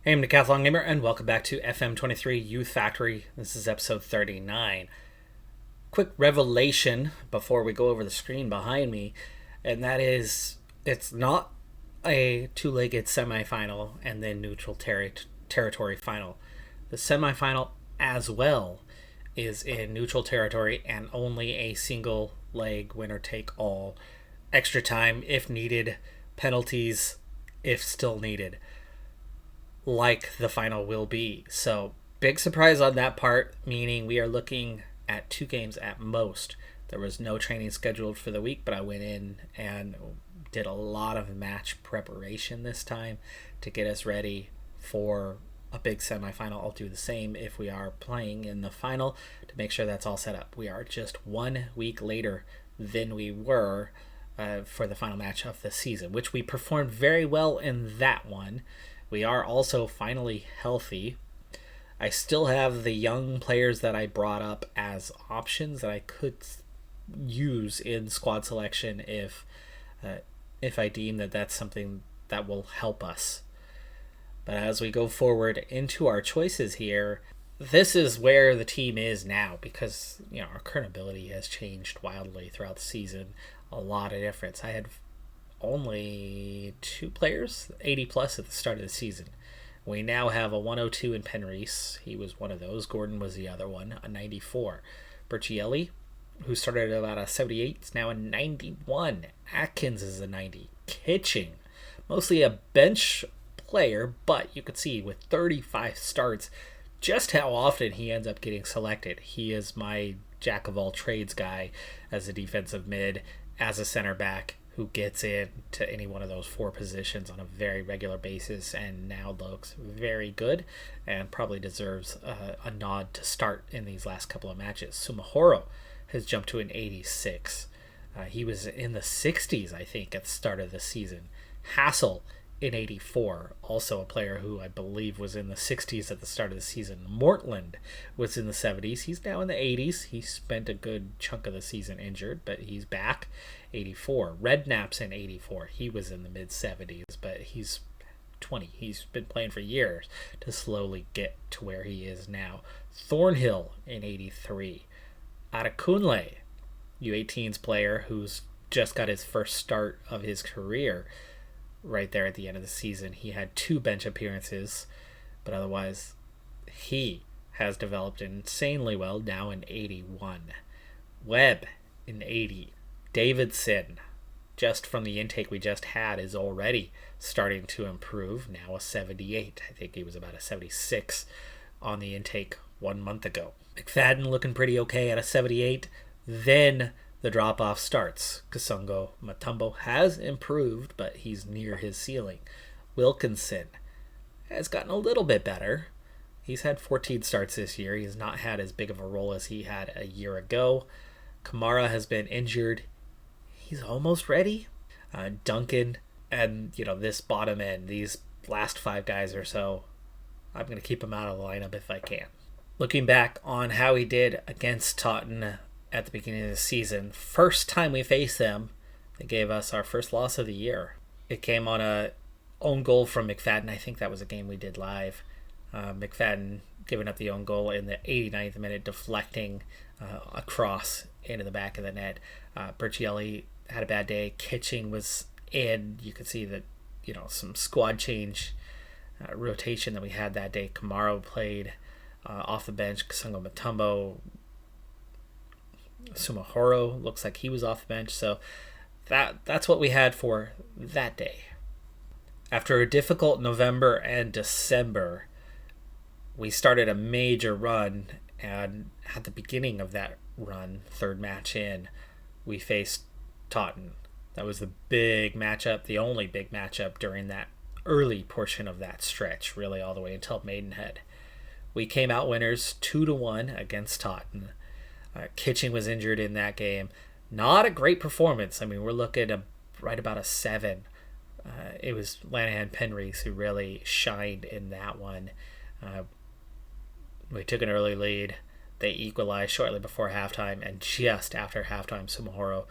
Hey, I'm Decathlon Gamer, and welcome back to FM23 Youth Factory. This is episode 39. Quick revelation before we go over the screen behind me, and that is, it's not a two-legged semifinal and then neutral territory final. The semifinal as well is in neutral territory and only a single leg winner take all. Extra time if needed, penalties if still needed, like the final will be. So big surprise on that part, meaning we are looking at 2 games at most. There was no training scheduled for the week, but I went in and did a lot of match preparation this time to get us ready for a big semifinal. I'll do the same if we are playing in the final to make sure that's all set up. We are just 1 week later than we were for the final match of the season, which we performed very well in that one. We are also finally healthy. I still have the young players that I brought up as options that I could use in squad selection if I deem that that's something that will help us. But as we go forward into our choices here, this is where the team is now, because our current ability has changed wildly throughout the season. A lot of difference. I had only 2 players 80 plus at the start of the season. We now have a 102 in Penreese. He was one of those. Gordon was the other one, a 94. Berchielli, who started at about a 78, is now a 91. Atkins is a 90. Kitching, mostly a bench player, but you could see with 35 starts just how often he ends up getting selected. He is my jack of all trades guy as a defensive mid, as a center back, who gets in to any one of those 4 positions on a very regular basis and now looks very good and probably deserves a nod to start in these last couple of matches. Sumahoro has jumped to an 86. He was in the 60s, I think, at the start of the season. Hassel in 84, also a player who I believe was in the 60s at the start of the season. Mortland was in the 70s. He's now in the 80s. He spent a good chunk of the season injured, but he's back. 84. Redknapp's in 84. He was in the mid-70s, but he's 20. He's been playing for years to slowly get to where he is now. Thornhill in 83. Adekunle, U18's player who's just got his first start of his career right there at the end of the season. He had 2 bench appearances, but otherwise he has developed insanely well, now in 81. Webb in 80. Davidson, just from the intake we just had, is already starting to improve, now a 78. I think he was about a 76 on the intake 1 month ago. McFadden looking pretty okay at a 78. Then the drop-off starts. Kasongo Matumbo has improved, but he's near his ceiling. Wilkinson has gotten a little bit better. He's had 14 starts this year. He's not had as big of a role as he had a year ago. Kamara has been injured. He's almost ready. Duncan and, this bottom end, these last 5 guys or so, I'm going to keep him out of the lineup if I can. Looking back on how he did against Taunton at the beginning of the season, first time we faced them, they gave us our first loss of the year. It came on a own goal from McFadden. I think that was a game we did live. McFadden giving up the own goal in the 89th minute, deflecting across into the back of the net. Berchielli had a bad day. Kitching was in. You could see that, some squad change rotation that we had that day. Kamara played off the bench. Kasongo Matumbo. Sumahoro looks like he was off the bench. So that's what we had for that day. After a difficult November and December, we started a major run, and at the beginning of that run, 3rd match in, we faced Taunton. That was the big matchup, the only big matchup during that early portion of that stretch, really all the way until Maidenhead. We came out winners 2-1 against Taunton. Kitching was injured in that game. Not a great performance. I mean, we're looking at right about a 7. It was Lanahan Penreese who really shined in that one. We took an early lead. They equalized shortly before halftime, and just after halftime, Sumahoro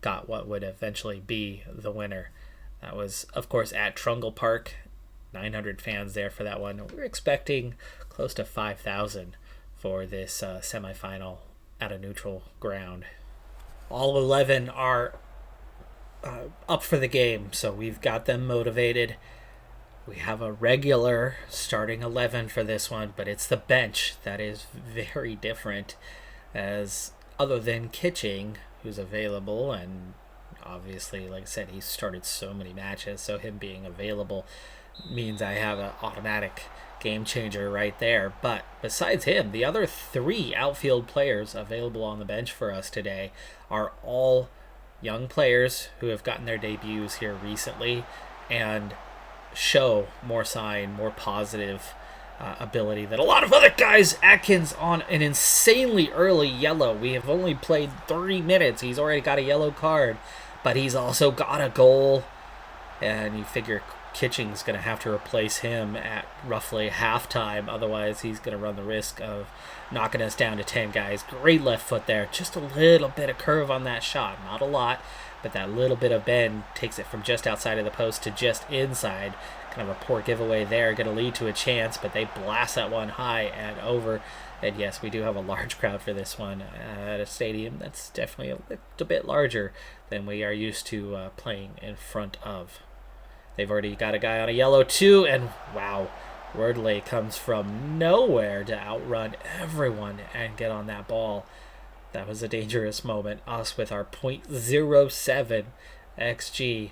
got what would eventually be the winner. That was, of course, at Trungle Park 900 fans there for that one. We're expecting close to 5,000 for this semifinal at a neutral ground. All 11 are up for the game, so we've got them motivated. We have a regular starting 11 for this one, but it's the bench that is very different, as other than Kitching, who's available, and obviously, like I said, he's started so many matches, so him being available means I have an automatic game changer right there. But besides him, the other 3 outfield players available on the bench for us today are all young players who have gotten their debuts here recently and show more positive ability than a lot of other guys. Atkins on an insanely early yellow. We have only played 3 minutes. He's already got a yellow card, but he's also got a goal, and you figure Kitching's going to have to replace him at roughly halftime. Otherwise, he's going to run the risk of knocking us down to 10 guys. Great left foot there. Just a little bit of curve on that shot. Not a lot, but that little bit of bend takes it from just outside of the post to just inside. Kind of a poor giveaway there. Going to lead to a chance, but they blast that one high and over. And yes, we do have a large crowd for this one at a stadium that's definitely a little bit larger than we are used to playing in front of. They've already got a guy on a yellow too, and wow, Wordley comes from nowhere to outrun everyone and get on that ball. That was a dangerous moment. Us with our .07 XG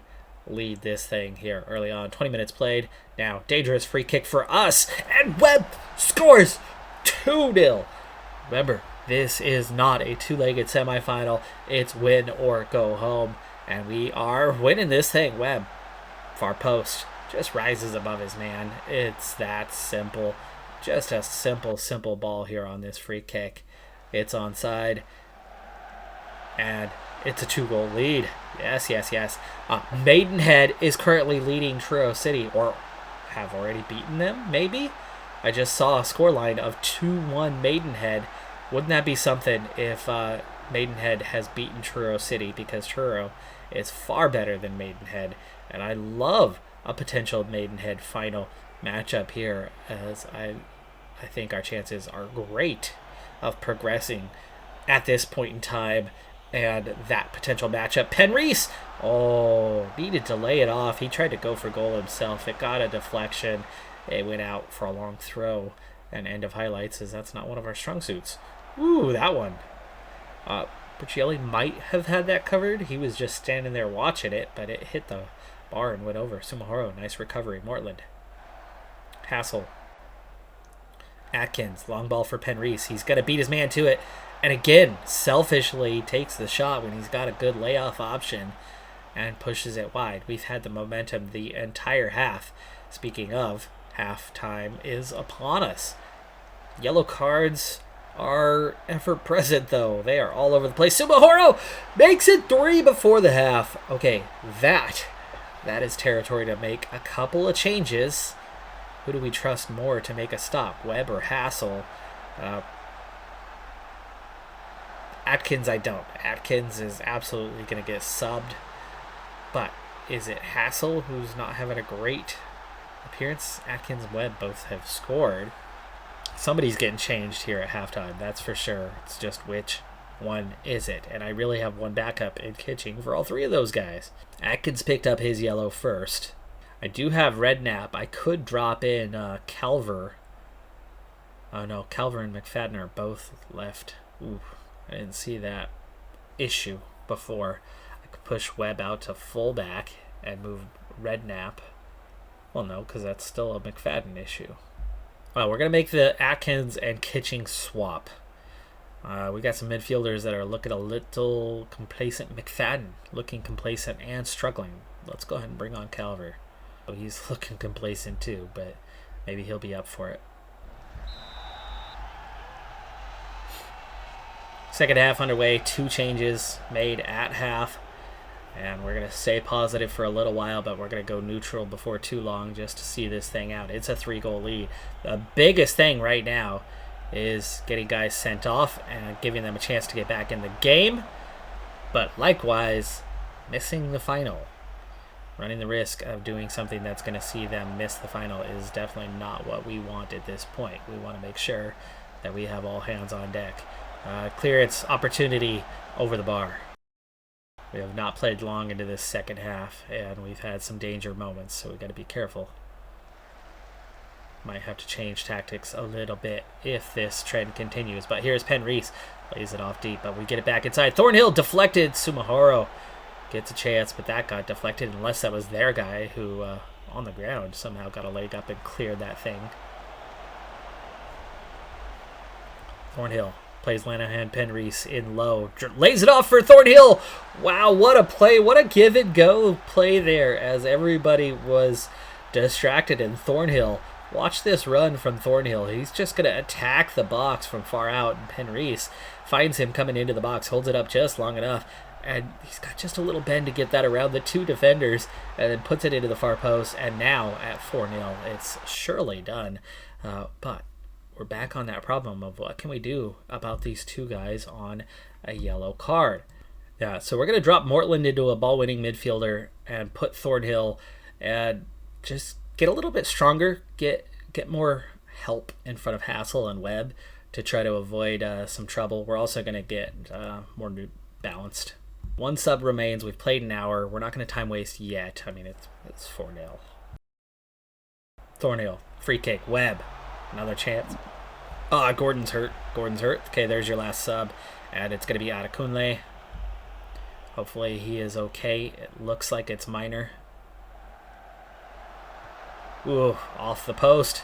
lead this thing here early on. 20 minutes played. Now, dangerous free kick for us, and Webb scores 2-0. Remember, this is not a two-legged semifinal. It's win or go home, and we are winning this thing. Webb, far post, just rises above his man. It's that simple. Just a simple ball here on this free kick. It's onside, and it's a 2-goal lead. Yes. Maidenhead is currently leading Truro City, or have already beaten them, maybe? I just saw a scoreline of 2-1 Maidenhead. Wouldn't that be something if Maidenhead has beaten Truro City, because Truro is far better than Maidenhead, and I love a potential Maidenhead final matchup here, as I think our chances are great of progressing at this point in time. And that potential matchup, Penreese, needed to lay it off. He tried to go for goal himself. It got a deflection. It went out for a long throw. And end of highlights, as that's not one of our strong suits. Ooh, that one. Briccielli might have had that covered. He was just standing there watching it, but it hit the bar and went over. Sumahoro, nice recovery. Mortland. Hassel. Atkins, long ball for Penreese. He's going to beat his man to it. And again, selfishly takes the shot when he's got a good layoff option and pushes it wide. We've had the momentum the entire half. Speaking of, halftime is upon us. Yellow cards are ever present, though. They are all over the place. Sumahoro makes it 3 before the half. Okay, that is territory to make a couple of changes. Who do we trust more to make a stop, Webb or Hassel? Atkins, I don't. Atkins is absolutely going to get subbed. But is it Hassel, who's not having a great appearance? Atkins and Webb both have scored. Somebody's getting changed here at halftime, that's for sure. It's just which one is it? And I really have one backup in Kitching for all 3 of those guys. Atkins picked up his yellow first. I do have Redknapp. I could drop in Calver. Oh no, Calver and McFadden are both left. Ooh. I didn't see that issue before. I could push Webb out to fullback and move Redknapp. Well, no, because that's still a McFadden issue. Well, we're going to make the Atkins and Kitching swap. We got some midfielders that are looking a little complacent. McFadden looking complacent and struggling. Let's go ahead and bring on Calver. Oh, he's looking complacent too, but maybe he'll be up for it. Second half underway, 2 changes made at half, and we're going to stay positive for a little while, but we're going to go neutral before too long just to see this thing out. It's a 3-goal lead. The biggest thing right now is getting guys sent off and giving them a chance to get back in the game, but likewise, missing the final. running the risk of doing something that's going to see them miss the final is definitely not what we want at this point. We want to make sure that we have all hands on deck. Clearance opportunity over the bar. We have not played long into this second half, and we've had some danger moments, so we've got to be careful. Might have to change tactics a little bit if this trend continues. But here's Penn Reese. Lays it off deep, but we get it back inside. Thornhill deflected. Sumihoro gets a chance, but that got deflected, unless that was their guy who, on the ground, somehow got a leg up and cleared that thing. Thornhill plays Lanahan. Penn Reese in low. Lays it off for Thornhill. Wow, what a play. What a give and go play there as everybody was distracted. And Thornhill, watch this run from Thornhill. He's just going to attack the box from far out. And Penn Reese finds him coming into the box, holds it up just long enough. And he's got just a little bend to get that around the two defenders and then puts it into the far post. And now at 4-0, it's surely done. But we're back on that problem of what can we do about these two guys on a yellow card. Yeah, so we're going to drop Mortland into a ball-winning midfielder and put Thornhill and just get a little bit stronger, get more help in front of Hassel and Webb to try to avoid some trouble. We're also going to get more balanced. One sub remains. We've played an hour. We're not going to time waste yet. I mean, it's 4-0. Thornhill, free kick. Webb, another chance. Gordon's hurt. Okay, there's your last sub. And it's going to be Adekunle. Hopefully he is okay. It looks like it's minor. Ooh, off the post.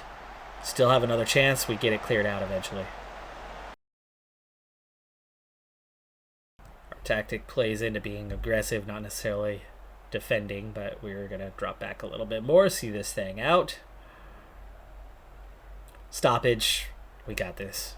Still have another chance. We get it cleared out eventually. Our tactic plays into being aggressive, not necessarily defending, but we're going to drop back a little bit more, see this thing out. Stoppage. We got this.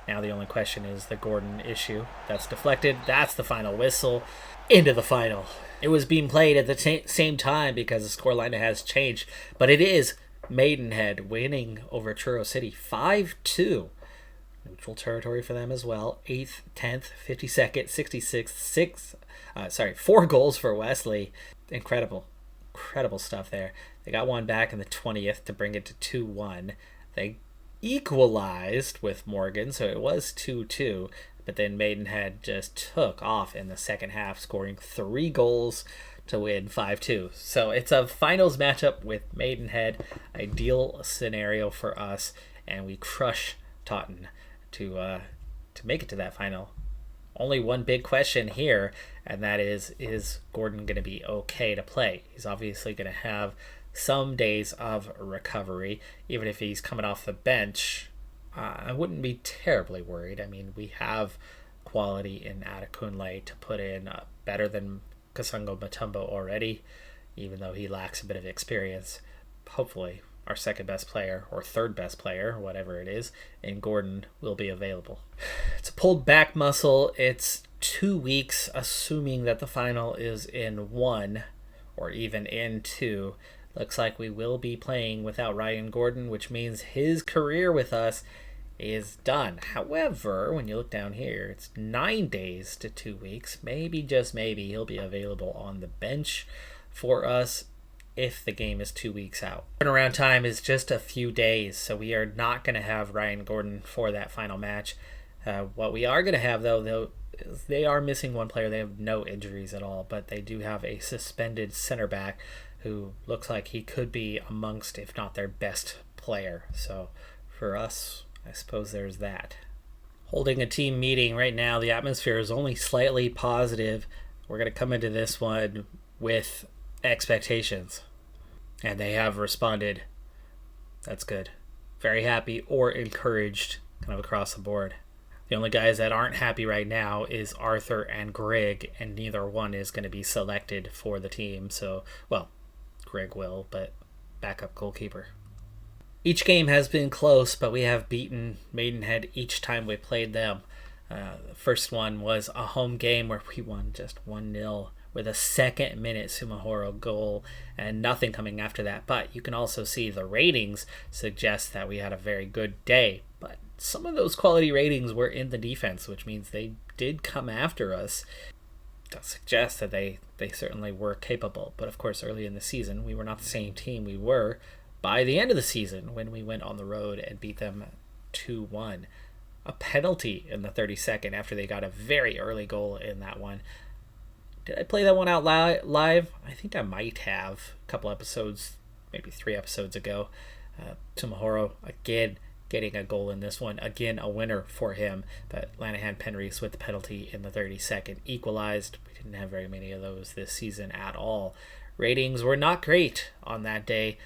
Now the only question is the Gordon issue. That's deflected. That's the final whistle. Into the final. It was being played at the same time because the scoreline has changed. But it is Maidenhead winning over Truro City 5-2. Neutral territory for them as well. 8th, 10th, 52nd, 66th. 4 goals for Wesley. Incredible stuff there. They got one back in the 20th to bring it to 2-1. They equalized with Morgan, so it was 2-2, but then Maidenhead just took off in the second half, scoring 3 goals to win 5-2. So it's a finals matchup with Maidenhead, ideal scenario for us, and we crush Taunton to make it to that final. Only one big question here, and that is Gordon going to be okay to play? He's obviously going to have some days of recovery, even if he's coming off the bench. I wouldn't be terribly worried. I mean, we have quality in Adekunle to put in better than Kasungo Matumbo already, even though he lacks a bit of experience. Hopefully, our second best player or third best player, whatever it is, in Gordon will be available. It's a pulled back muscle. It's 2 weeks, assuming that the final is in 1 or even in 2. Looks like we will be playing without Ryan Gordon, which means his career with us is done. However, when you look down here, it's 9 days to 2 weeks. Maybe, just maybe, he'll be available on the bench for us if the game is 2 weeks out. Turnaround time is just a few days, so we are not going to have Ryan Gordon for that final match. What we are going to have, though, is they are missing one player. They have no injuries at all, but they do have a suspended center back who looks like he could be amongst, if not their best player. So for us, I suppose there's that. Holding a team meeting right now, the atmosphere is only slightly positive. We're going to come into this one with expectations, and they have responded. That's good. Very happy or encouraged kind of across the board. The only guys that aren't happy right now is Arthur and Greg, and neither one is going to be selected for the team. So, well, Greg will, but backup goalkeeper. Each game has been close, but we have beaten Maidenhead each time we played them. The first one was a home game where we won just 1-0 with a second-minute Sumihoro goal and nothing coming after that. But you can also see the ratings suggest that we had a very good day. But some of those quality ratings were in the defense, which means they did come after us. does suggest that they certainly were capable. But of course, early in the season, we were not the same team we were by the end of the season when we went on the road and beat them 2-1. A penalty in the 32nd after they got a very early goal in that one. Did I play that one out live? I think I might have a couple episodes, maybe 3 episodes ago. Sumahoro, again, getting a goal in this one. Again, a winner for him. But Lanahan Penrese with the penalty in the 32nd equalized. We didn't have very many of those this season at all. Ratings were not great on that day.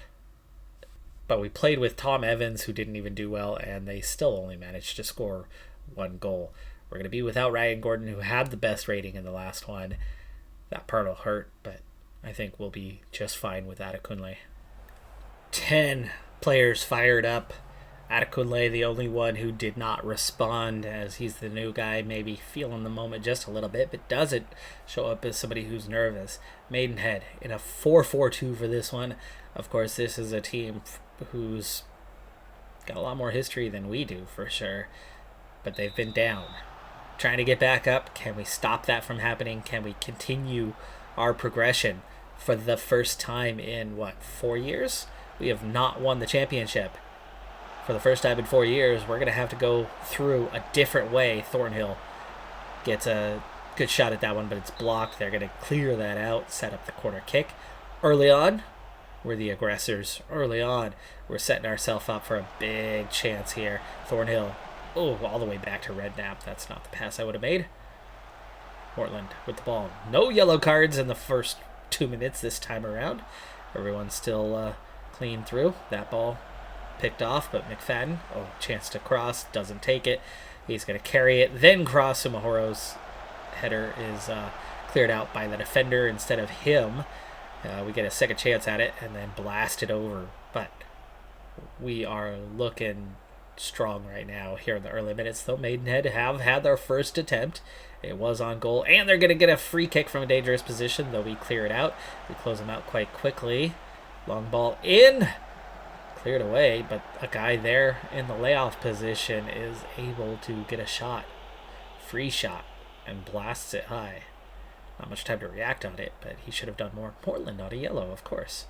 But we played with Tom Evans, who didn't even do well, and they still only managed to score 1 goal. We're going to be without Ryan Gordon, who had the best rating in the last one. That part will hurt, but I think we'll be just fine with Adekunle. 10 players fired up. Adekunle, the only one who did not respond, as he's the new guy, maybe feeling the moment just a little bit, but doesn't show up as somebody who's nervous. Maidenhead in a 4-4-2 for this one. Of course, this is a team who's got a lot more history than we do, for sure, but they've been down. Trying to get back up. Can we stop that from happening? Can we continue our progression? For the first time in, 4 years? We have not won the championship. For the first time in 4 years, we're going to have to go through a different way. Thornhill gets a good shot at that one, but it's blocked. They're going to clear that out, set up the corner kick. Early on, we're the aggressors. Early on, we're setting ourselves up for a big chance here. Thornhill, all the way back to Redknapp. That's not the pass I would have made. Portland with the ball. No yellow cards in the first 2 minutes this time around. Everyone's still clean through. That ball picked off, but McFadden, chance to cross, doesn't take it. He's going to carry it, then cross. Sumahoro's header is cleared out by the defender instead of him. We get a second chance at it and then blast it over. But we are looking strong right now here in the early minutes, though. Maidenhead have had their first attempt. It was on goal, and they're going to get a free kick from a dangerous position, though we clear it out. We close them out quite quickly. Long ball in. Cleared away, but a guy there in the layoff position is able to get a shot. Free shot, and blasts it high. Not much time to react on it, but he should have done more. Portland, not a yellow, of course.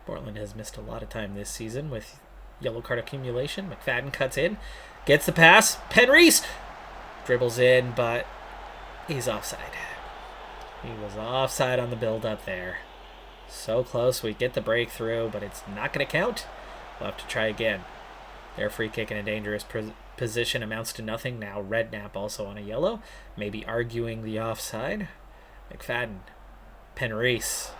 Portland has missed a lot of time this season with yellow card accumulation. McFadden cuts in, gets the pass. Penrese dribbles in, but he's offside. He was offside on the build-up there. So close, we get the breakthrough, but it's not going to count. We'll have to try again. Their free kick in a dangerous position amounts to nothing. Now Redknapp also on a yellow, maybe arguing the offside. McFadden, Penrese.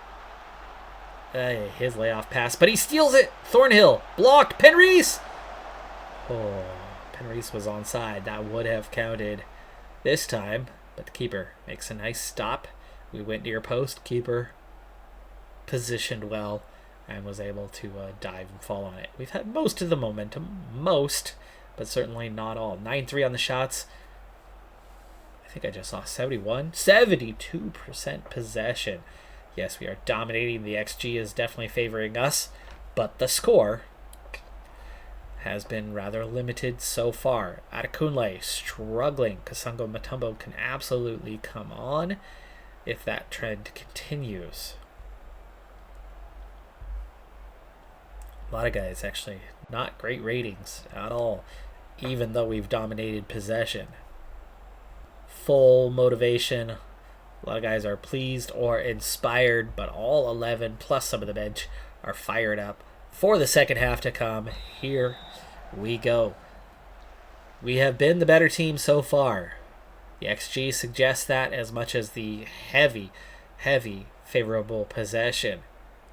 His layoff pass, but he steals it. Thornhill, blocked. Penrese! Penrese was onside. That would have counted this time, but the keeper makes a nice stop. We went near post. Keeper positioned well and was able to dive and fall on it. We've had most of the momentum. Most, but certainly not all. 9-3 on the shots. I think I just saw 72% possession. Yes, we are dominating. The XG is definitely favoring us, but the score has been rather limited so far. Adekunle struggling. Kasango Matumbo can absolutely come on if that trend continues. A lot of guys actually not great ratings at all, even though we've dominated possession. Full motivation. A lot of guys are pleased or inspired, but all 11 plus some of the bench are fired up for the second half to come. Here we go. We have been the better team so far. The XG suggests that as much as the heavy favorable possession.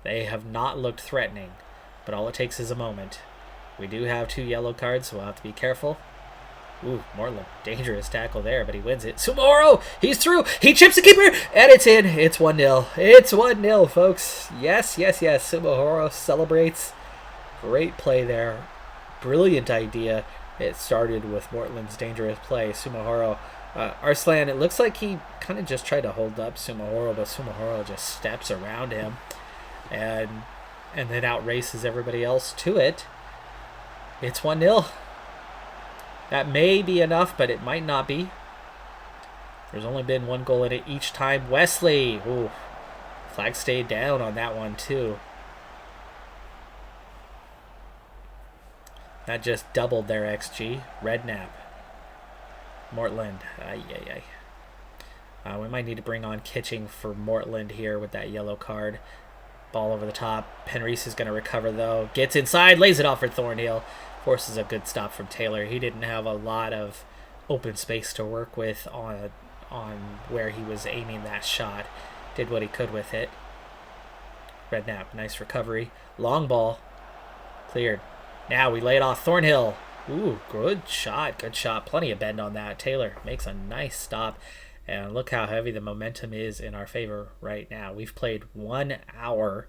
They have not looked threatening, but all it takes is a moment. We do have 2 yellow cards, so we'll have to be careful. Moreland, dangerous tackle there, but he wins it. Sumahoro, he's through. He chips the keeper, and it's in. It's 1-0. It's 1-0, folks. Yes. Sumahoro celebrates. Great play there. Brilliant idea. It started with Mortland's dangerous play. Sumahoro, Arslan, it looks like he kind of just tried to hold up Sumahoro, but Sumahoro just steps around him and then outraces everybody else to it. It's 1-0. That may be enough, but it might not be. There's only been one goal in it each time. Wesley. Ooh. Flag stayed down on that one, too. That just doubled their XG. Redknapp. Mortland. We might need to bring on Kitching for Mortland here with that yellow card. Ball over the top. Penreese is going to recover, though. Gets inside, lays it off for Thornhill. Forces a good stop from Taylor. He didn't have a lot of open space to work with on where he was aiming that shot. Did what he could with it. Redknapp, nice recovery. Long ball. Cleared. Now we lay it off. Thornhill. Ooh, good shot. Good shot. Plenty of bend on that. Taylor makes a nice stop. And look how heavy the momentum is in our favor right now. We've played 1 hour.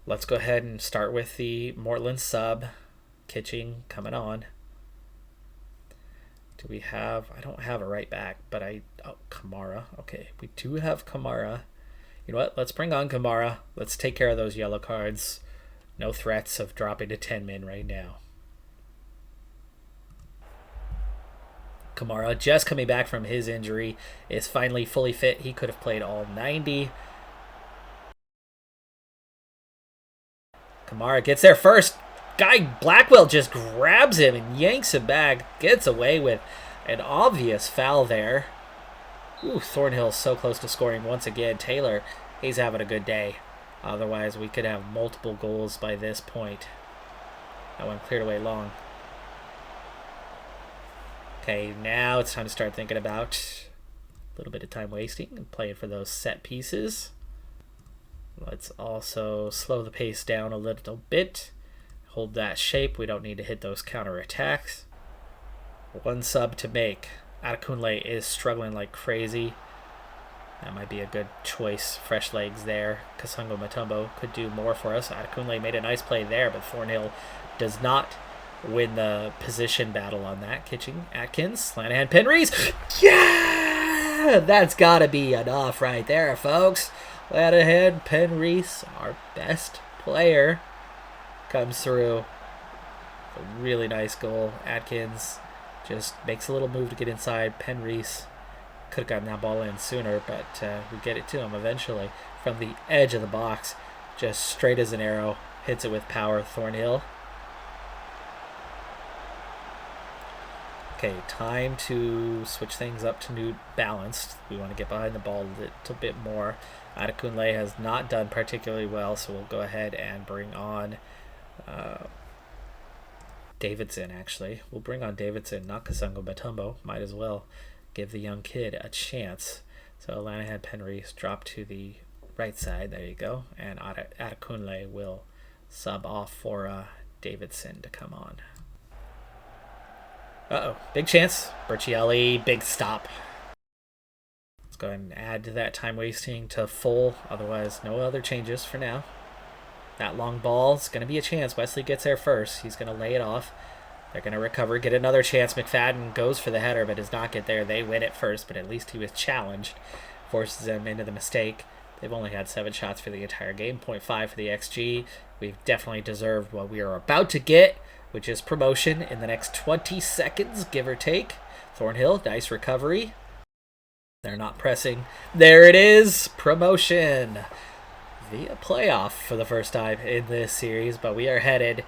Let's go ahead and start with the Mortland sub. Kitching coming on. Do we have... I don't have a right back, but oh, Kamara. Okay, we do have Kamara. You know what? Let's bring on Kamara. Let's take care of those yellow cards. No threats of dropping to 10 men right now. Kamara, just coming back from his injury, is finally fully fit. He could have played all 90. Kamara gets there first. Guy Blackwell just grabs him and yanks him back. Gets away with an obvious foul there. Ooh, Thornhill's so close to scoring once again. Taylor, he's having a good day. Otherwise, we could have multiple goals by this point. That one cleared away long. Okay, now it's time to start thinking about a little bit of time wasting and playing for those set pieces. Let's also slow the pace down a little bit. Hold that shape. We don't need to hit those counterattacks. One sub to make. Adekunle is struggling like crazy. That might be a good choice. Fresh legs there. Kasungo Matumbo could do more for us. Adekunle made a nice play there, but Thornhill does not win the position battle on that. Kitching, Atkins, Lanahan, Penreese. Yeah! That's got to be enough right there, folks. Lanahan, Penreese, our best player, comes through. A really nice goal. Atkins just makes a little move to get inside. Penreese could have gotten that ball in sooner, but we get it to him eventually from the edge of the box. Just straight as an arrow. Hits it with power. Thornhill. Okay, time to switch things up to new balanced. We want to get behind the ball a little bit more. Adekunle has not done particularly well, so we'll go ahead and bring on Davidson, actually. We'll bring on Davidson, not Kasungo Batumbo. Might as well give the young kid a chance. So Lanahan, Penreese drop to the right side. There you go. And Adekunle will sub off for Davidson to come on. Uh-oh. Big chance. Berchielli, big stop. Let's go ahead and add to that time wasting to full. Otherwise, no other changes for now. That long ball is going to be a chance. Wesley gets there first. He's going to lay it off. They're going to recover, get another chance. McFadden goes for the header, but does not get there. They win it first, but at least he was challenged. Forces them into the mistake. They've only had 7 shots for the entire game. 0.5 for the XG. We've definitely deserved what we are about to get, which is promotion in the next 20 seconds, give or take. Thornhill, nice recovery. They're not pressing. There it is, promotion via playoff for the first time in this series, but we are headed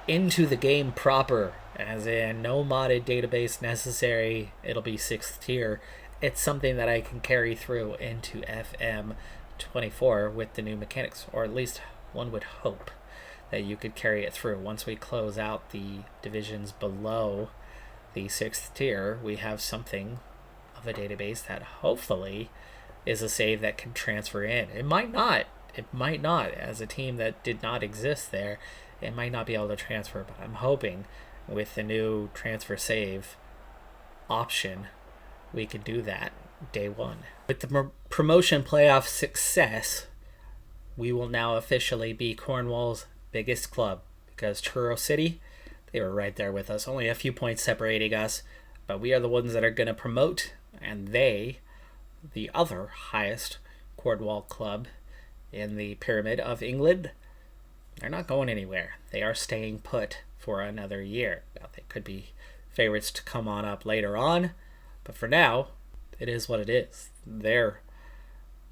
into the game proper, as in no modded database necessary. It'll be 6th tier. It's something that I can carry through into FM24 with the new mechanics, or at least one would hope that you could carry it through. Once we close out the divisions below the 6th tier, we have something of a database that hopefully is a save that can transfer in. It might not. It might not. As a team that did not exist there, it might not be able to transfer, but I'm hoping with the new transfer save option, we could do that day one. With the promotion playoff success, we will now officially be Cornwall's biggest club, because Truro City, they were right there with us, only a few points separating us, but we are the ones that are going to promote, and they, the other highest Cornwall club in the pyramid of England, they're not going anywhere. They are staying put for another year. Now, they could be favorites to come on up later on, but for now, It is what it is. They're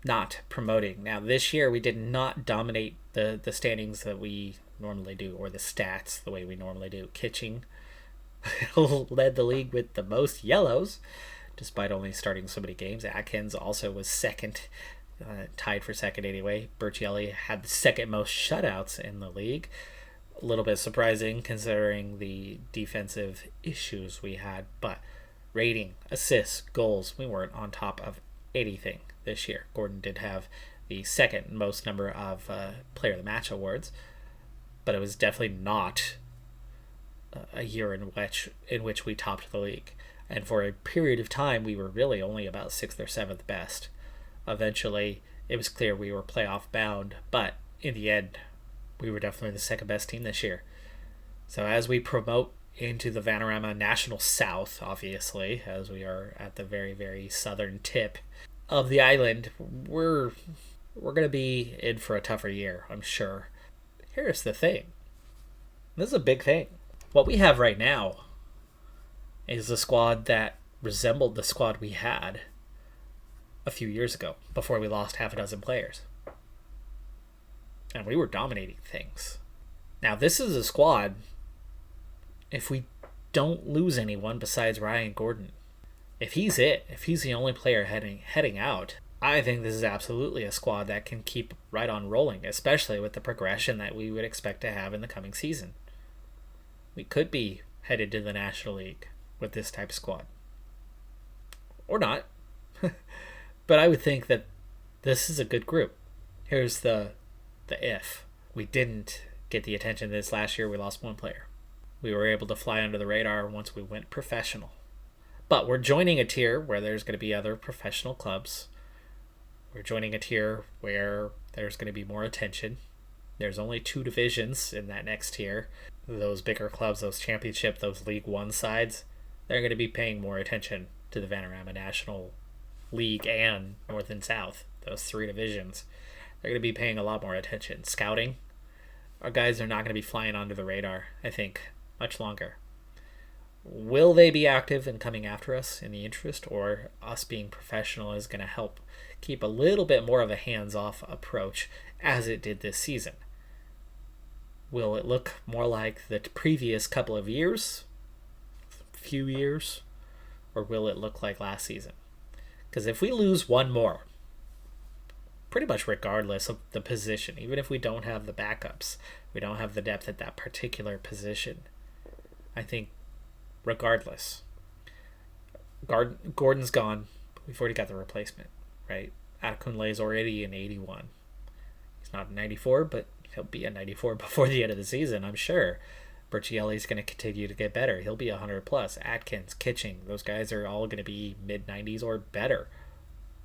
not promoting. Now, this year, we did not dominate the standings that we normally do, or the stats the way we normally do. Kitching led the league with the most yellows, despite only starting so many games. Atkins also was second, tied for second anyway. Berchielli had the second most shutouts in the league. A little bit surprising considering the defensive issues we had, but rating, assists, goals, we weren't on top of anything this year. Gordon did have the second most number of Player of the Match awards, but it was definitely not a year in which we topped the league. And for a period of time, we were really only about 6th or 7th best. Eventually, it was clear we were playoff bound, but in the end, we were definitely the second best team this year. So as we promote into the Vanarama National South, obviously, as we are at the very, very southern tip of the island, we're going to be in for a tougher year, I'm sure. Here's the thing. This is a big thing. What we have right now is a squad that resembled the squad we had a few years ago, before we lost half a dozen players. And we were dominating things. Now, this is a squad, if we don't lose anyone besides Ryan Gordon, if he's the only player heading out, I think this is absolutely a squad that can keep right on rolling, especially with the progression that we would expect to have in the coming season. We could be headed to the National League with this type of squad. Or not. But I would think that this is a good group. Here's the if. We didn't get the attention this last year. We lost one player. We were able to fly under the radar once we went professional. But we're joining a tier where there's going to be other professional clubs. We're joining a tier where there's going to be more attention. There's only 2 divisions in that next tier. Those bigger clubs, those championship, those League One sides, they're going to be paying more attention to the Vanarama National League and North and South, those 3 divisions. They're going to be paying a lot more attention. Scouting, our guys are not going to be flying under the radar, I think, much longer. Will they be active in coming after us in the interest, or us being professional is going to help keep a little bit more of a hands-off approach as it did this season? Will it look more like the previous couple of years, few years, or will it look like last season? Because if we lose one more, pretty much regardless of the position, even if we don't have the backups, we don't have the depth at that particular position, I think regardless, Gordon's gone. We've already got the replacement, right? Akunle is already an 81. He's not a 94, but he'll be a 94 before the end of the season, I'm sure. Berchielli's going to continue to get better. He'll be 100 plus. Atkins, Kitching, those guys are all going to be mid-90s or better,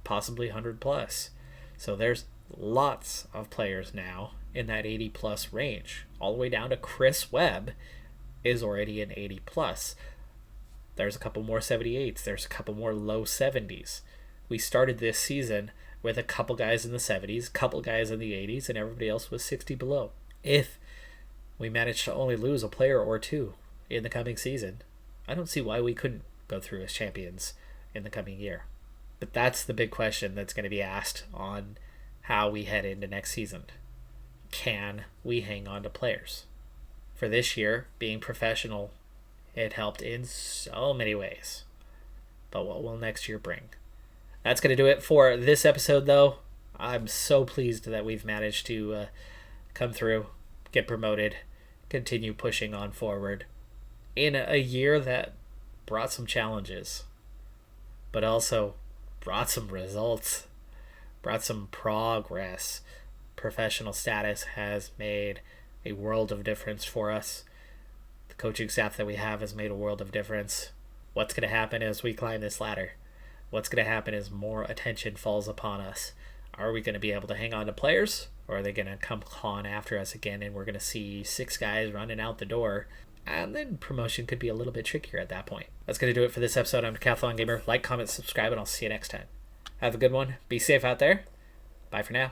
possibly 100 plus. So there's lots of players now in that 80 plus range, all the way down to Chris Webb is already an 80 plus. There's a couple more 78s. There's a couple more low 70s. We started this season with a couple guys in the 70s, a couple guys in the 80s, and everybody else was 60 below. If we managed to only lose a player or 2 in the coming season, I don't see why we couldn't go through as champions in the coming year. But that's the big question that's going to be asked on how we head into next season. Can we hang on to players? For this year, being professional, it helped in so many ways. But what will next year bring? That's going to do it for this episode, though. I'm so pleased that we've managed to come through, get promoted, continue pushing on forward in a year that brought some challenges, but also brought some results, brought some progress. Professional status has made a world of difference for us. The coaching staff that we have has made a world of difference. What's going to happen as we climb this ladder? What's going to happen as more attention falls upon us? Are we going to be able to hang on to players, or are they going to come clawing after us again and we're going to see 6 guys running out the door? And then promotion could be a little bit trickier at that point. That's going to do it for this episode. I'm Decathlon Gamer. Like, comment, subscribe, and I'll see you next time. Have a good one. Be safe out there. Bye for now.